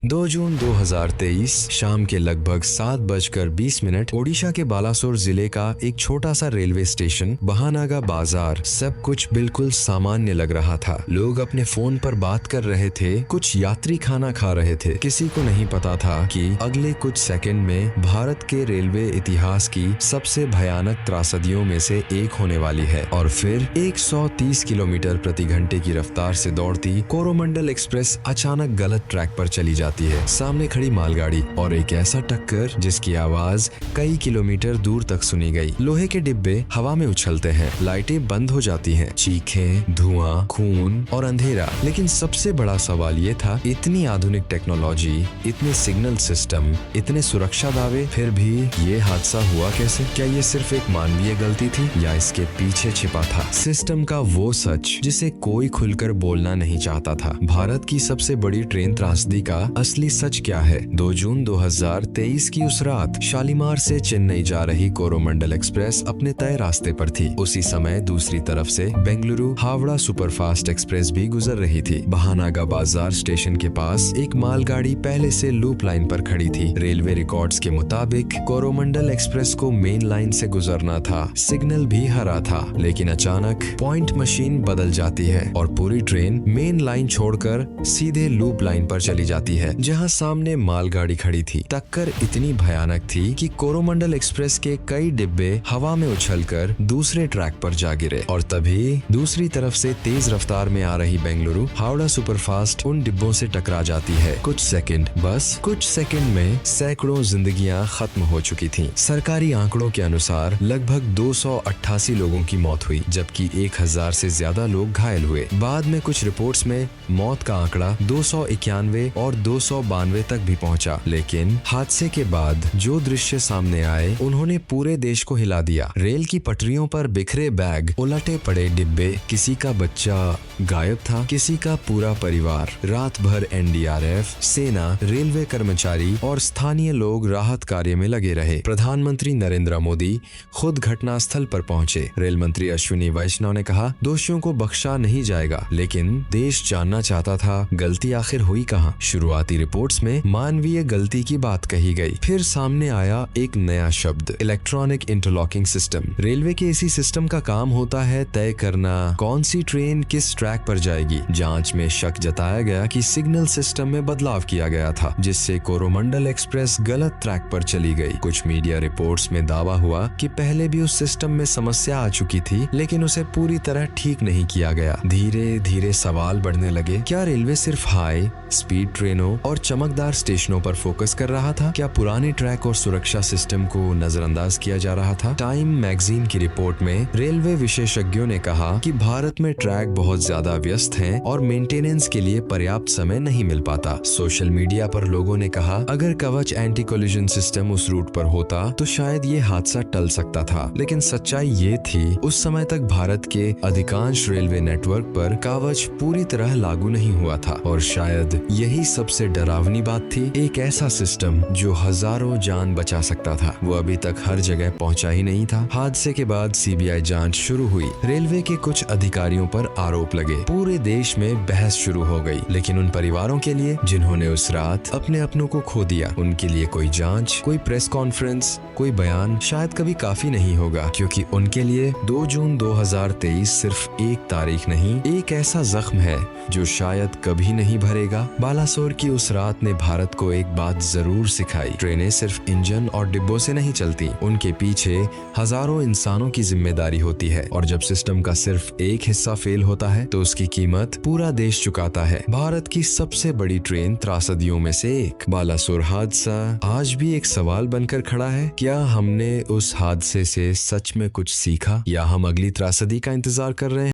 2 जून 2023 शाम के लगभग 7:20 ओडिशा के बालासोर जिले का एक छोटा सा रेलवे स्टेशन बहानागा बाजार। सब कुछ बिल्कुल सामान्य लग रहा था। लोग अपने फोन पर बात कर रहे थे, कुछ यात्री खाना खा रहे थे। किसी को नहीं पता था कि अगले कुछ सेकंड में भारत के रेलवे इतिहास की सबसे भयानक त्रासदियों में से एक होने वाली है। और फिर 130 किलोमीटर प्रति घंटे की रफ्तार से दौड़ती कोरोमंडल एक्सप्रेस अचानक गलत ट्रैक पर चली जाती है। सामने खड़ी मालगाड़ी और एक ऐसा टक्कर जिसकी आवाज कई किलोमीटर दूर तक सुनी गई। लोहे के डिब्बे हवा में उछलते हैं, लाइटें बंद हो जाती हैं, चीखें, धुआं, खून और अंधेरा। लेकिन सबसे बड़ा सवाल ये था, इतनी आधुनिक टेक्नोलॉजी, इतने सिग्नल सिस्टम, इतने सुरक्षा दावे, फिर भी ये हादसा हुआ कैसे? क्या ये सिर्फ एक मानवीय गलती थी या इसके पीछे छिपा था सिस्टम का वो सच जिसे कोई खुलकर बोलना नहीं चाहता था? भारत की सबसे बड़ी ट्रेन त्रासदी का असली सच क्या है? 2 जून 2023 की उस रात शालीमार से चेन्नई जा रही कोरोमंडल एक्सप्रेस अपने तय रास्ते पर थी। उसी समय दूसरी तरफ से बेंगलुरु हावड़ा सुपरफास्ट एक्सप्रेस भी गुजर रही थी। बहानागा बाजार स्टेशन के पास एक मालगाड़ी पहले से लूप लाइन पर खड़ी थी। रेलवे रिकॉर्ड्स के मुताबिक कोरोमंडल एक्सप्रेस को मेन लाइन से गुजरना था। सिग्नल भी हरा था, लेकिन अचानक पॉइंट मशीन बदल जाती है और पूरी ट्रेन मेन लाइन छोड़कर सीधे लूप लाइन पर चली जाती है, जहां सामने मालगाड़ी खड़ी थी। टक्कर इतनी भयानक थी कि कोरोमंडल एक्सप्रेस के कई डिब्बे हवा में उछलकर दूसरे ट्रैक पर जा गिरे। और तभी दूसरी तरफ से तेज रफ्तार में आ रही बेंगलुरु हावड़ा सुपरफास्ट उन डिब्बों से टकरा जाती है। कुछ सेकंड, बस कुछ सेकंड में सैकड़ों जिंदगियां खत्म हो चुकी थीं। सरकारी आंकड़ों के अनुसार लगभग 288 लोगों की मौत हुई, जबकि 1000 से ज्यादा लोग घायल हुए। बाद में कुछ रिपोर्ट्स में मौत का आंकड़ा 291 और 292 तक भी पहुंचा। लेकिन हादसे के बाद जो दृश्य सामने आए, उन्होंने पूरे देश को हिला दिया। रेल की पटरियों पर बिखरे बैग, उलटे पड़े डिब्बे, किसी का बच्चा गायब था, किसी का पूरा परिवार। रात भर एनडीआरएफ, सेना, रेलवे कर्मचारी और स्थानीय लोग राहत कार्य में लगे रहे। प्रधानमंत्री नरेंद्र मोदी खुद घटनास्थल पर पहुंचे। रेल मंत्री अश्विनी वैष्णव ने कहा, दोषियों को बख्शा नहीं जाएगा, लेकिन देश जानना चाहता था गलती आखिर हुई कहां। शुरुआती रिपोर्ट्स में मानवीय गलती की बात कही गई। फिर सामने आया एक नया शब्द, इलेक्ट्रॉनिक इंटरलॉकिंग सिस्टम। रेलवे के इसी सिस्टम का काम होता है तय करना कौन सी ट्रेन किस ट्रैक पर जाएगी। जांच में शक जताया गया कि सिग्नल सिस्टम में बदलाव किया गया था, जिससे कोरोमंडल एक्सप्रेस गलत ट्रैक पर चली गई। कुछ मीडिया रिपोर्ट्स में दावा हुआ कि पहले भी उस सिस्टम में समस्या आ चुकी थी, लेकिन उसे पूरी तरह ठीक नहीं किया गया। धीरे धीरे सवाल बढ़ने लगे, क्या रेलवे सिर्फ हाई स्पीड ट्रेनों और चमकदार स्टेशनों पर फोकस कर रहा था? क्या पुराने ट्रैक और सुरक्षा सिस्टम को नजरअंदाज किया जा रहा था? टाइम मैगजीन की रिपोर्ट में रेलवे विशेषज्ञों ने कहा कि भारत में ट्रैक बहुत ज्यादा व्यस्त हैं और मेंटेनेंस के लिए पर्याप्त समय नहीं मिल पाता। सोशल मीडिया पर लोगों ने कहा, अगर कवच एंटी कोलिजन सिस्टम उस रूट पर होता तो शायद ये हादसा टल सकता था। लेकिन सच्चाई ये थी, उस समय तक भारत के अधिकांश रेलवे नेटवर्क पर कवच पूरी तरह लागू नहीं हुआ था। और शायद यही सबसे डरावनी बात थी, एक ऐसा सिस्टम जो हजारों जान बचा सकता था, वो अभी तक हर जगह पहुंचा ही नहीं था। हादसे के बाद सीबीआई जांच शुरू हुई। रेलवे के कुछ अधिकारियों पर आरोप लगे। पूरे देश में बहस शुरू हो गई। लेकिन उन परिवारों के लिए जिन्होंने उस रात अपने अपनों को खो दिया, उनके लिए कोई जांच, कोई प्रेस कॉन्फ्रेंस, कोई बयान शायद कभी काफी नहीं होगा, क्योंकि उनके लिए 2 जून 2023 सिर्फ एक तारीख नहीं, एक ऐसा जख्म है जो शायद कभी नहीं भरेगा। बालासोर की उस रात ने भारत को एक बात जरूर सिखाई, ट्रेनें सिर्फ इंजन और डिब्बों से नहीं चलती, उनके पीछे हजारों इंसानों की जिम्मेदारी होती है। और जब सिस्टम का सिर्फ एक हिस्सा फेल होता है तो उसकी कीमत पूरा देश चुकाता है। भारत की सबसे बड़ी ट्रेन त्रासदियों में से एक बालासोर हादसा आज भी एक सवाल बनकर खड़ा है, क्या हमने उस हादसे से सच में कुछ सीखा या हम अगली त्रासदी का इंतजार कर रहे हैं?